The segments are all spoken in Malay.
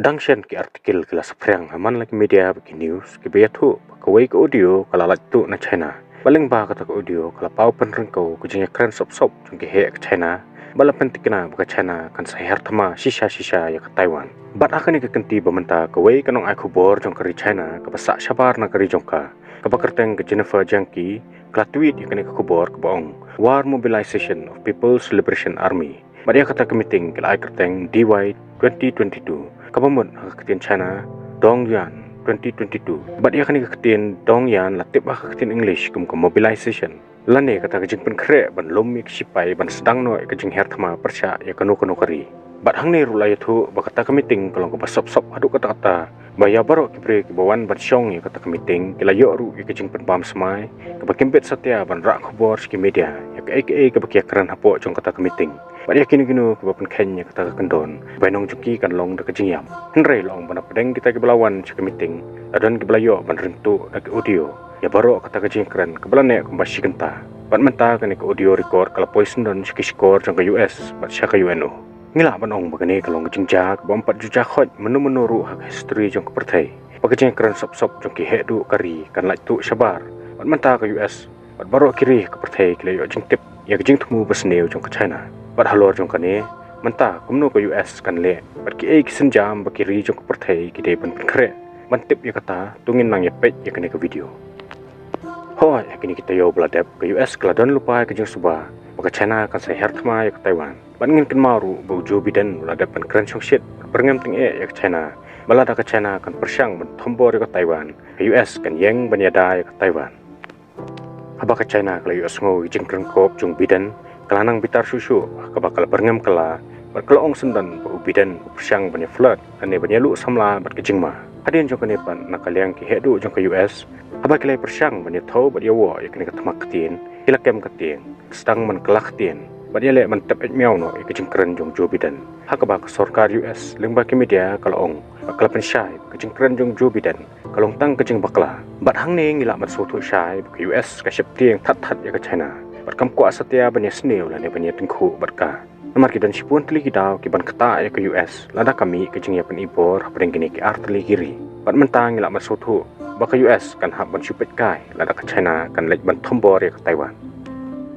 Dangshan ki artikel kila seprang haman lagi media bagi news ki beatu kawai ke audio kala latu na China baling ba kata ke audio kala pau penrengkau kujingnya keren sop jungki he ke China bala pentikna baka China kan sahar thama shisha ya ke Taiwan bat akan ke kenti bamenta kawai kanong ai khubor jong kari China ke basak syabar na kari jongka ke bakerteng ke Jennifer Jangki kala tweet yakni ke khubor ke baong war mobilization of People's Liberation Army badia kata ke meeting kala ai kerteng DY 2022 Kabamut ketin China Dongyan 2022 bat ia kani ketin Dongyan latip ketin English kum mobilization lane kata kejing pen kre ban lomik sipai ban sedang no kejing herthma persya ya kanu kari bat hang ne rulai thu ba kata ke meeting kalau ko sop adu kata baya barok kibre ki bawan bat syong ya kata ke meeting kilayo ru kejing pen pam semai ke bakimpet satya ban rak khobor ski media ya ke bakiakran hapo jong kata ke meeting Pada kini-kini kebapan Kenya kata kendon, bainong juki kan long dak jingyam. Henry long bana pedeng kita ke belawan cek meeting, adan ke belayo ban rentu dak audio. Ya baru kata kejingkran ke belane kumbasi kenta. Bat menta kan ke audio record kala poison don cek skor jang ke US, bat sya ke UNO. Ngila banong bagane kalong kejingja ke 4 juta khot menu ru hak history jang ke pertai. Pakejingkran sop jang ke hedu kari kan lak tu syabar. Bat menta ke US, bat baru kiri ke pertai kelayo jingtip ya kejing temu besneu jang ke China. Bat halor jong kane menta kumno ke US kan le bat ki kisan jam bakiri jong ke pertai ki de ban kre mantip ya kata tungin nang ya pet ya kane ke video ho ya kini kita yo beladap ke US keladon lupa ke jong suba baka China kan sai herthma ya ke Taiwan ban ngin kan maru bu Joe Biden beladap ban kran chong shit berngam ting ya ke China balada ke China kan persyang ban thombor ya ke Taiwan ke US kan yeng ban yada ya ke Taiwan haba ke China ke US ngo jing kreng kop jong Biden kelanang bitar susu bakal berngam kala berkelong sendan bu bidan persyang banyak flood ane banyak lu samla berkejingma hadian jong kenepan nakaliang ki hedu jong ke US haba kelai persyang banyak tau bat yawo yakni ketmak ketin hilakem ketin sedang menkelak ketin bat yale mentep miau no kejing keren jong Joe Biden hakaba ke sarkar US lengba ke media kalong bakal pensyai kejing keren jong Joe Biden kalong tang kejing bakla bat hang ne ngila mat sotu syai ke US ka syep tieng that ya ke China Barkam kuat setia banyak senil dan banyak tengku berka. Nomor kita dan sipun teli kita kiban kata ya ke US. Lada kami kejeng ya penibor pada gini ke arteli kiri. Bat mentang ilak masuk baka US kan hab ban supet kai. Lada ke China kan lek ban tombor ya ke Taiwan.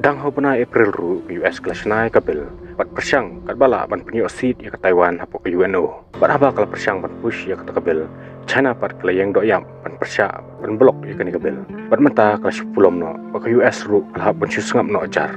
Dang ho pernah April ru ke US kelas nai kabel. Bat persyang kat bala ban penyo seat ya ke Taiwan hapo ke UNO. Bat haba kalau persyang ban push ya ke kabel. China pat kelayang doyam ban persya ban blok ya ke kabel. Bat menta kelas 10 no baka US ru hab ban susngap no ajar.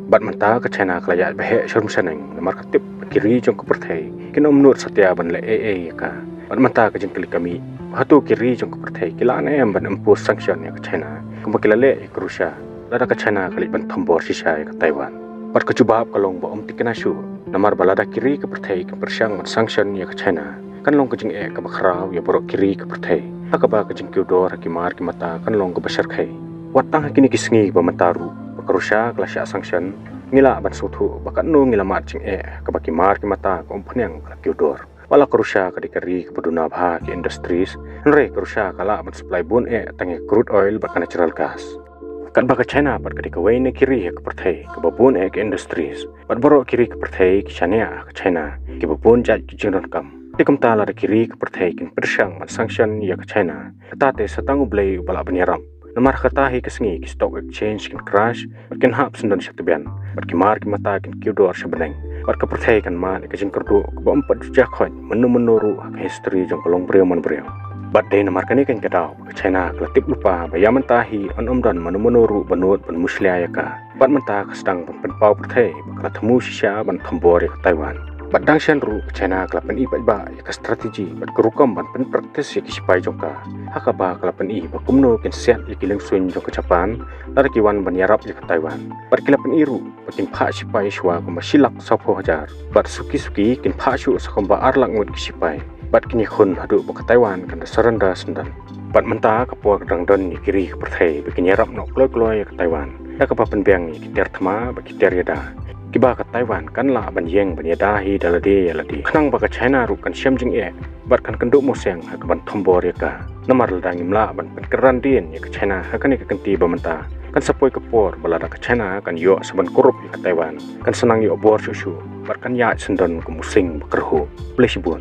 Bat menta ke China kelayat bahek syurm saneng nomor ketip kiri jong ke pertai. Kena menurut setia ban le ya ka. Bat menta ke jengkeli kami. Hatu kiri jong ke pertai kila anem ban impose sanction ya ke China. Kemakila le ya ke Rusia. Lada ke China kali ban tombor sisa ya ke Taiwan. Bat kecubahap kalong ba tikena syu. Nomor balada kiri ke pertai ke persyang ban sanction ya ke China. Kan long kejing ke bakrau ya borok kiri ke pertai. Hakaba kejing kiudor hakimar ki mata kan long ke besar kai. Watang hakini kisngi ba mentaru. Bakarusya kelasya sanction ngila ban sutu bakat no ngila mat jing ke bakimar ki mata ke umpanyang ke kiudor. Wala kerusya ke dikari ke beduna bah ke industries. Nre kerusya kala ban supply bun tangi crude oil baka natural gas. Kat baka China bat ketika wayne kiri ke pertai ke babun ke industries. Bat borok kiri ke pertai ke China ke China ke babun jat ke jingron kam. Dikam tala da kiri ke pertai kin persyang mat sanction ya ke China. Ketate setangu blay bala penyeram. Namar katahi kesengi ki stock exchange kin crash berkin hap sendan syatubian. Berkimar ki mata kin kiudor sebeneng. Bar ke pertai kan ma ke jing kerdu ke 4 juta khot menu ru ke history jong kolong breu man breu. Bat day namar kani kan kedau ke China kelatip lupa bayam mentahi on dan menu ru benut ben muslia ya ka. Bat menta ke sedang penpau pertai bakal temu sisya ban tombor ya ke Taiwan. Bat dangshan ru ke China kelapan i ba ya ke strategi bat kerukam ban pen praktis ya ke sipai jongka. Hakaba kelapan i bakumno kin siat ya ke lengsuin jong ke Japan lara kiwan ban yarap ya ke Taiwan. Bat kelapan i ru bakin pak sipai syua kumba silak sapo hajar. Bat suki kin pak syu sakumba arlak ngut ke sipai. Bat kini khun hadu ba ke Taiwan kan serenda sendan. Bat menta kapua kedang don ya kiri ke pertai bakin yarap no kloy ya ke Taiwan. Hakaba penbiang ya kitir thema bakitir yada. Kiba ke Taiwan kan la ban yeng ban yadahi dalade yaladi khnang ba ke China ru kan syam jing bat kan kenduk moseng ha ban tombor ya ka namar ladang imla ban keran din ya ke China ha kan ke kenti ba menta kan sapoi ke por balada ke China kan yo saban korup ya ke Taiwan kan senang yo bor susu bat kan ya sendon ke musing bekerhu boleh sibun